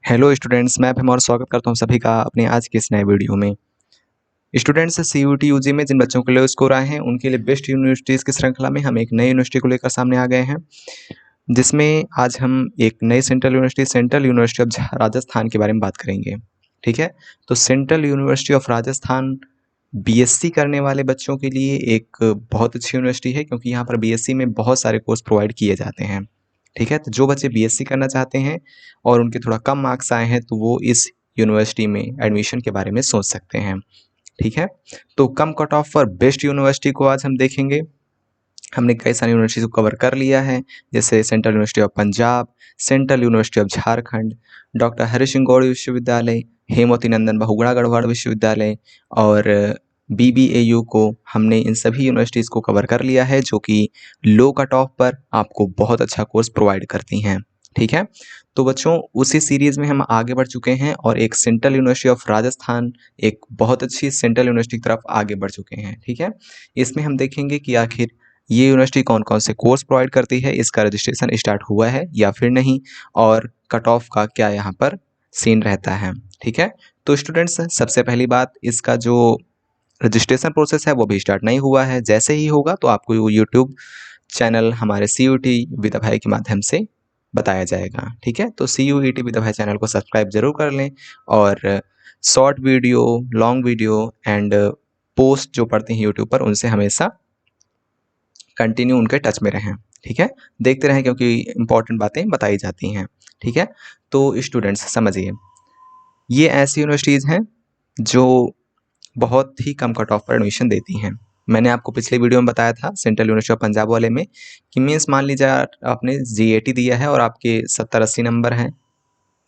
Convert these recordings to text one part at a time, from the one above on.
Hello students, मैं भीम और स्वागत करता हूं सभी का अपने आज के इस नए वीडियो में। स्टूडेंट्स, सीयूटी यूजी में जिन बच्चों के लो स्कोर आए हैं उनके लिए बेस्ट यूनिवर्सिटीज़ की श्रृंखला में हम एक नई यूनिवर्सिटी को लेकर सामने आ गए हैं, जिसमें आज हम एक नई सेंट्रल यूनिवर्सिटी ऑफ राजस्थान के बारे में बात करेंगे। ठीक है, तो central University of Rajasthan BSc करने वाले बच्चों के लिए एक बहुत अच्छी यूनिवर्सिटी है, क्योंकि यहाँ पर बीएससी में बहुत सारे कोर्स प्रोवाइड किए जाते हैं। ठीक है, तो जो बच्चे बीएससी करना चाहते हैं और उनके थोड़ा कम मार्क्स आए हैं तो वो इस यूनिवर्सिटी में एडमिशन के बारे में सोच सकते हैं। ठीक है, तो कम cut off for best university को आज हम देखेंगे। हमने कई सारी यूनिवर्सिटी को कवर कर लिया है, जैसे Central University of Punjab, Central University of Jharkhand, Doctor Hari Singh Gour विश्वविद्यालय, हेमवती नंदन बहुगुणा गढ़वाल विश्वविद्यालय और बीबीएयू को हमने इन सभी यूनिवर्सिटीज़ को कवर कर लिया है, जो कि लो कट ऑफ पर आपको बहुत अच्छा कोर्स प्रोवाइड करती हैं। ठीक है, तो बच्चों उसी सीरीज़ में हम आगे बढ़ चुके हैं और एक सेंट्रल यूनिवर्सिटी ऑफ राजस्थान, एक बहुत अच्छी सेंट्रल यूनिवर्सिटी की तरफ आगे बढ़ चुके हैं। ठीक है, इसमें हम देखेंगे कि आखिर ये यूनिवर्सिटी कौन कौन से कोर्स प्रोवाइड करती है, इसका रजिस्ट्रेशन स्टार्ट हुआ है या फिर नहीं, और कट ऑफ का क्या यहाँ पर सीन रहता है। ठीक है, तो स्टूडेंट्स सबसे पहली बात, इसका जो रजिस्ट्रेशन प्रोसेस है वो भी स्टार्ट नहीं हुआ है। जैसे ही होगा तो आपको यूट्यूब चैनल हमारे CUET विद अभय के माध्यम से बताया जाएगा। ठीक है, तो CUET विद अभय चैनल को सब्सक्राइब जरूर कर लें और short video, long video and post जो पढ़ते हैं यूट्यूब पर, उनसे हमेशा कंटिन्यू उनके टच में रहें। ठीक है, देखते रहें क्योंकि इंपॉर्टेंट बातें बताई जाती हैं। ठीक है, तो स्टूडेंट्स समझिए, ये ऐसी यूनिवर्सिटीज़ हैं जो बहुत ही कम कट ऑफ पर एडमिशन देती हैं। मैंने आपको पिछले वीडियो में बताया था सेंट्रल यूनिवर्सिटी ऑफ पंजाब वाले में कि मीन्स मान लीजिए आपने GAT दिया है और आपके 70-80 नंबर हैं,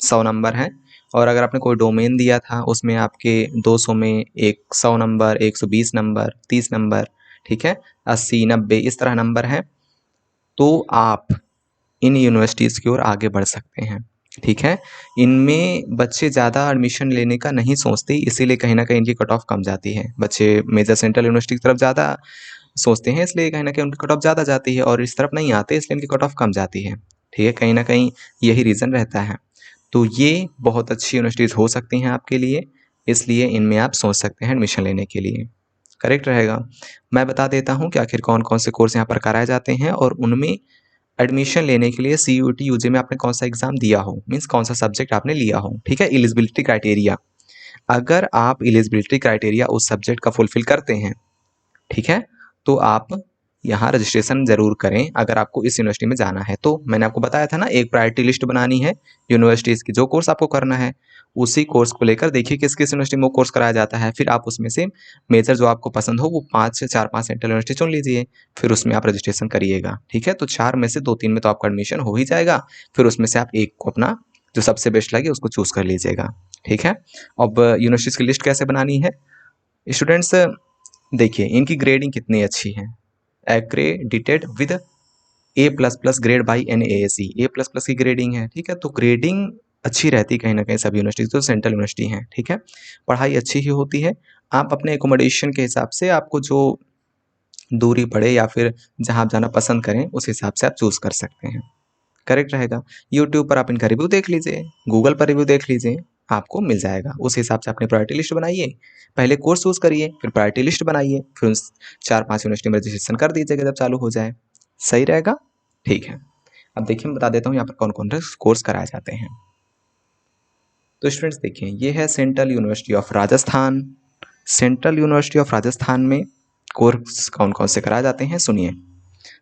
100 नंबर हैं, और अगर आपने कोई डोमेन दिया था उसमें आपके 200 में 100 नंबर, 120 नंबर, 30 नंबर, ठीक है, 80-90 इस तरह नंबर हैं, तो आप इन यूनिवर्सिटीज़ की ओर आगे बढ़ सकते हैं। ठीक है, इनमें बच्चे ज़्यादा एडमिशन लेने का नहीं सोचते, इसीलिए कहीं ना कहीं इनकी कट ऑफ कम जाती है। बच्चे मेजर सेंट्रल यूनिवर्सिटी की तरफ ज़्यादा सोचते हैं, इसलिए कहीं ना कहीं उनकी कट ऑफ ज़्यादा जाती है, और इस तरफ नहीं आते इसलिए इनकी कट ऑफ कम जाती है। ठीक है, कहीं ना कहीं यही रीज़न रहता है। तो ये बहुत अच्छी यूनिवर्सिटीज़ हो सकती हैं आपके लिए, इसलिए इनमें आप सोच सकते हैं एडमिशन लेने के लिए। करेक्ट रहेगा। मैं बता देता हूँ कि आखिर कौन कौन से कोर्स यहाँ पर कराए जाते हैं और उनमें एडमिशन लेने के लिए CUET यूजी में आपने कौन सा एग्जाम दिया हो, मीन्स कौन सा सब्जेक्ट आपने लिया हो। ठीक है, एलिजिबिलिटी क्राइटेरिया, अगर आप एलिजिबिलिटी क्राइटेरिया उस सब्जेक्ट का फुलफिल करते हैं, ठीक है, तो आप यहाँ रजिस्ट्रेशन ज़रूर करें अगर आपको इस यूनिवर्सिटी में जाना है। तो मैंने आपको बताया था ना, एक प्रायोरिटी लिस्ट बनानी है यूनिवर्सिटीज़ की, जो कोर्स आपको करना है उसी कोर्स को लेकर देखिए किस किस यूनिवर्सिटी में वो कोर्स कराया जाता है, फिर आप उसमें से मेजर जो आपको पसंद हो वो 5 से 4-5 सेंट्रल यूनिवर्सिटी चुन लीजिए, फिर उसमें आप रजिस्ट्रेशन करिएगा। ठीक है, तो 4 में से 2-3 में तो आपका एडमिशन हो ही जाएगा, फिर उसमें से आप एक को अपना जो सबसे बेस्ट लगे उसको चूज़ कर लीजिएगा। ठीक है, अब यूनिवर्सिटीज़ की लिस्ट कैसे बनानी है स्टूडेंट्स, देखिए इनकी ग्रेडिंग कितनी अच्छी है, accredited with A++ grade by NAAC, A++ की ग्रेडिंग है। ठीक है, तो ग्रेडिंग अच्छी रहती है कहीं ना कहीं सभी यूनिवर्सिटी, जो सेंट्रल यूनिवर्सिटी हैं। ठीक है, पढ़ाई अच्छी ही होती है। आप अपने एकोमोडेशन के हिसाब से आपको जो दूरी पड़े या फिर जहाँ आप जाना पसंद करें उस हिसाब से आप चूज़ कर सकते हैं। करेक्ट रहेगा। यूट्यूब पर आप इनका रिव्यू देख लीजिए, गूगल पर रिव्यू देख लीजिए, आपको मिल जाएगा। उस हिसाब से अपनी प्रायोरिटी लिस्ट बनाइए, पहले कोर्स चूज़ करिए, फिर प्रायोरिटी लिस्ट बनाइए, फिर उन 4-5 यूनिवर्सिटी में रजिस्ट्रेशन कर दीजिएगा जब चालू हो जाए। सही रहेगा। ठीक है, अब देखिए मैं बता देता हूँ यहाँ पर कौन कौन से कोर्स कराए जाते हैं। तो स्टूडेंट्स देखिए, ये है central University of Rajasthan. Central University of Rajasthan में कोर्स कौन कौन से कराए जाते हैं सुनिए।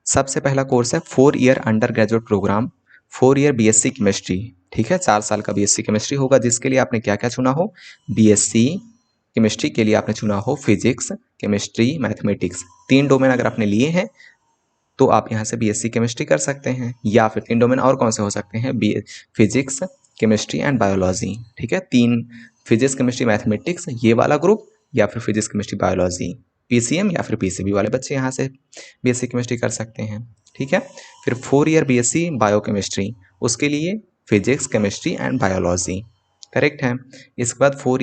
सबसे पहला कोर्स है 4 year undergraduate programme, 4 year BSc chemistry. ठीक है, 4 साल का BSc केमिस्ट्री होगा, जिसके लिए आपने क्या क्या चुना हो, BSc केमिस्ट्री के लिए आपने चुना हो फिजिक्स, केमिस्ट्री, मैथमेटिक्स, 3 डोमेन अगर आपने लिए हैं तो आप यहाँ से BSc केमिस्ट्री कर सकते हैं, या फिर 3 डोमेन और कौन से हो सकते हैं, फिजिक्स, केमिस्ट्री एंड बायोलॉजी। ठीक है, 3 फिजिक्स, केमिस्ट्री, मैथमेटिक्स ये वाला ग्रुप, या फिर फिजिक्स, केमिस्ट्री, बायोलॉजी, PCM या फिर PCB वाले बच्चे यहाँ से BSc केमिस्ट्री कर सकते हैं। ठीक है, फिर 4 ईयर BSc बायोकेमिस्ट्री, उसके लिए physics, chemistry and biology. Correct है। इसके बाद 4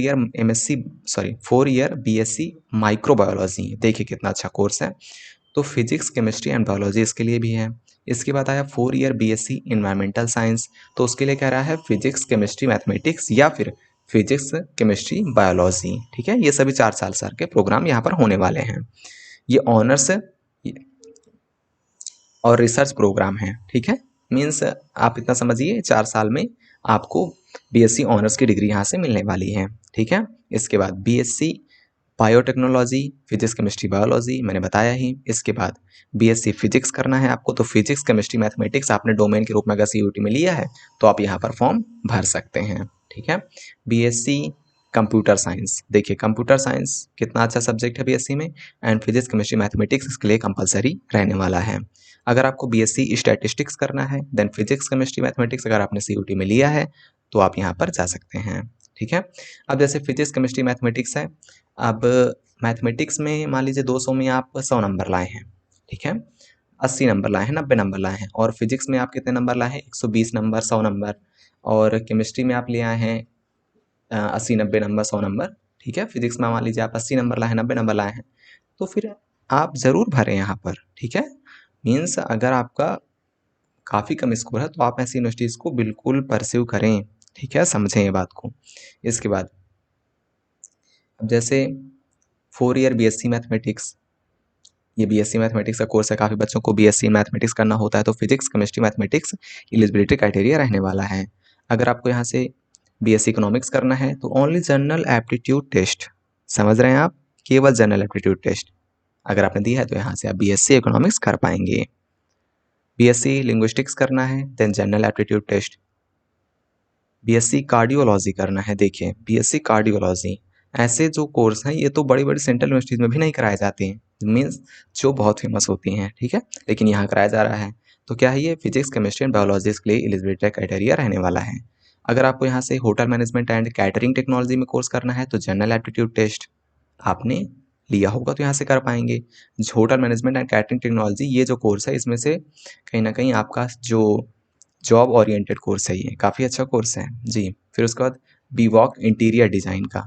ईयर BSc माइक्रोबायोलॉजी, देखिए कितना अच्छा कोर्स है। तो फिजिक्स केमिस्ट्री एंड बायोलॉजी इसके लिए भी है। इसके बाद आया 4 ईयर बीएससी इन्वायरमेंटल साइंस, तो उसके लिए कह रहा है फिजिक्स केमिस्ट्री मैथमेटिक्स या फिर फिजिक्स केमिस्ट्री बायोलॉजी। ठीक है, ये सभी 4 साल के प्रोग्राम यहाँ पर होने वाले हैं। ये ऑनर्स और रिसर्च प्रोग्राम है। ठीक है, मीन्स आप इतना समझिए 4 साल में आपको बीएससी ऑनर्स की डिग्री यहाँ से मिलने वाली है। ठीक है, इसके बाद BSc biotechnology, physics chemistry biology मैंने बताया ही। इसके बाद बीएससी फिजिक्स करना है आपको, तो फिजिक्स केमिस्ट्री मैथमेटिक्स आपने डोमेन के रूप में अगर सीयूटी में लिया है तो आप यहाँ पर फॉर्म भर सकते हैं। ठीक है, बीएससी कंप्यूटर साइंस, देखिए कंप्यूटर साइंस कितना अच्छा सब्जेक्ट है बीएससी में, एंड फिजिक्स केमिस्ट्री मैथमेटिक्स इसके लिए कंपलसरी रहने वाला है। अगर आपको बीएससी स्टैटिस्टिक्स करना है देन फिजिक्स केमिस्ट्री मैथमेटिक्स अगर आपने सीयूटी में लिया है तो आप यहाँ पर जा सकते हैं। ठीक है, अब जैसे फिजिक्स केमिस्ट्री मैथमेटिक्स है, अब मैथमेटिक्स में मान लीजिए 200 में आप 100 नंबर लाए हैं। ठीक है, 80 नंबर लाए हैं, 90 नंबर लाए हैं, और फिजिक्स में आप कितने नंबर लाए हैं, 120 नंबर, 100 नंबर, और केमिस्ट्री में आप ले आए हैं 80 90 नंबर, 100 नंबर। ठीक है, फिजिक्स में मान लीजिए आप 80 नंबर लाए हैं, 90 नंबर लाए हैं, तो फिर आप ज़रूर भरें यहाँ पर। ठीक है, मीन्स अगर आपका काफ़ी कम स्कोर है तो आप ऐसी यूनिवर्सिटीज़ को बिल्कुल परस्यू करें। ठीक है, समझें ये बात को। इसके बाद अब जैसे 4 ईयर बीएससी मैथमेटिक्स, ये बीएससी मैथमेटिक्स का कोर्स है, काफ़ी बच्चों को बीएससी मैथमेटिक्स करना होता है, तो physics chemistry mathematics eligibility criteria रहने वाला है। अगर आपको यहाँ से बीएससी इकोनॉमिक्स करना है तो ओनली जनरल एप्टीट्यूड टेस्ट, समझ रहे हैं आप, केवल जनरल एप्टीट्यूड टेस्ट अगर आपने दिया है तो यहाँ से आप बीएससी इकोनॉमिक्स कर पाएंगे। बीएससी लिंग्विस्टिक्स करना है then general aptitude test. BSc cardiology करना है, देखिए बीएससी कार्डियोलॉजी, ऐसे जो कोर्स हैं ये तो बड़ी बड़ी सेंट्रल यूनिवर्सिटीज़ में भी नहीं कराए जाते हैं, मीन्स जो बहुत फेमस होती हैं। ठीक है, लेकिन यहाँ कराया जा रहा है, तो क्या है ये फिजिक्स केमिस्ट्री एंड बायोलॉजी के लिए एलिजिबिलिटी क्राइटेरिया रहने वाला है। अगर आपको यहाँ से hotel management and catering technology में कोर्स करना है तो जनरल एप्टीट्यूड टेस्ट आपने लिया होगा तो यहाँ से कर पाएंगे। Hotel management and catering technology ये जो कोर्स है इसमें से कहीं ना कहीं आपका जो जॉब ओरिएंटेड कोर्स है, ये काफ़ी अच्छा कोर्स है जी। फिर उसके बाद बीवॉक इंटीरियर डिज़ाइन का,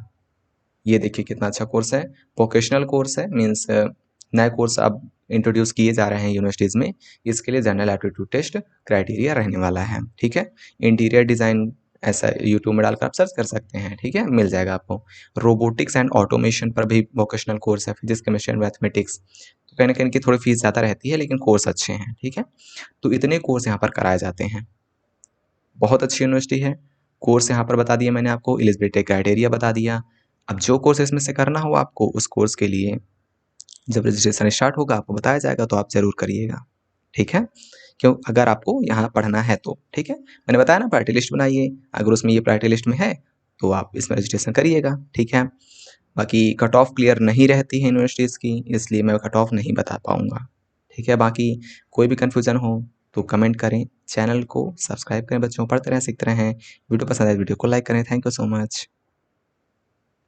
ये देखिए कितना अच्छा कोर्स है, वोकेशनल कोर्स है, मीन्स नए कोर्स अब इंट्रोड्यूस किए जा रहे हैं यूनिवर्सिटीज़ में, इसके लिए जनरल एप्टीट्यूड टेस्ट क्राइटेरिया रहने वाला है। ठीक है, इंटीरियर डिज़ाइन ऐसा यूट्यूब में डालकर आप सर्च कर सकते हैं। ठीक है, मिल जाएगा आपको। रोबोटिक्स एंड ऑटोमेशन पर भी वोकेशनल कोर्स है, फिजिक्स केमिस्ट्री एंड मैथमेटिक्स, तो कहीं ना कहीं की थोड़ी फीस ज़्यादा रहती है लेकिन कोर्स अच्छे हैं। ठीक है, तो इतने कोर्स यहाँ पर कराए जाते हैं, बहुत अच्छी यूनिवर्सिटी है। कोर्स यहाँ पर बता दिया मैंने आपको, एलिजिबिलिटी क्राइटेरिया बता दिया। अब जो कोर्स इसमें से करना हो आपको, उस कोर्स के लिए जब रजिस्ट्रेशन स्टार्ट होगा आपको बताया जाएगा, तो आप ज़रूर करिएगा। ठीक है, क्यों, अगर आपको यहाँ पढ़ना है तो। ठीक है, मैंने बताया ना प्रायोरिटी लिस्ट बनाइए, अगर उसमें ये प्रायोरिटी लिस्ट में है तो आप इसमें रजिस्ट्रेशन करिएगा। ठीक है, बाकी कट ऑफ क्लियर नहीं रहती है यूनिवर्सिटीज़ की, इसलिए मैं कट ऑफ नहीं बता पाऊँगा। ठीक है, बाकी कोई भी कन्फ्यूज़न हो तो कमेंट करें, चैनल को सब्सक्राइब करें, बच्चों पढ़ते रहें सीखते रहें। वीडियो पसंद आए वीडियो को लाइक करें। Thank you so much.